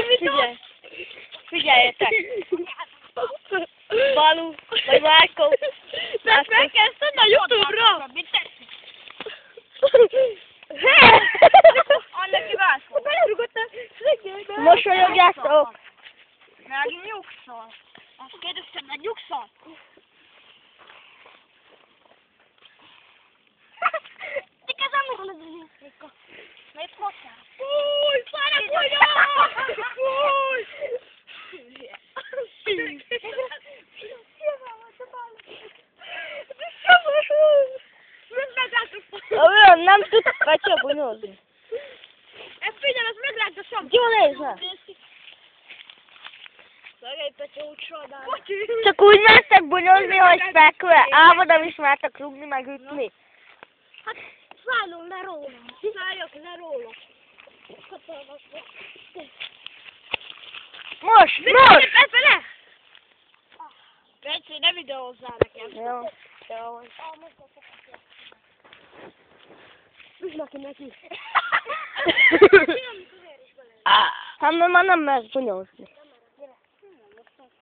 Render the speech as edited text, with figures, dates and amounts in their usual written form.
Figyelj! Figyeljetek! Balú, vagy Márkó! Ezt megkezdted a YouTube-ra! Annak kiválszol! Belerugottam! Mosolyogjátok! Meg nyugszol! Azt kérdeztem, meg nyugszol! Te kezem meg van az ügyészéka! Miért fogtál? Fúj! Fáradt vagyok! Fúj! Olyan nem tud kacsa bunyozni. Ezt figyelj, ezt meglátja sem! Jó nézze! Szegény Petya úgy soldál. Csak úgy mentek bunyozni, hogy fekve. Álva nem is mertek rúgni, meg ütni. Hát szálljon le róla! Szálljak le róla! Most! Befele! Bence, ne videózzál nekem. Jó. Jó. Üsd neki! Hát mert már nem mersz bunyozni.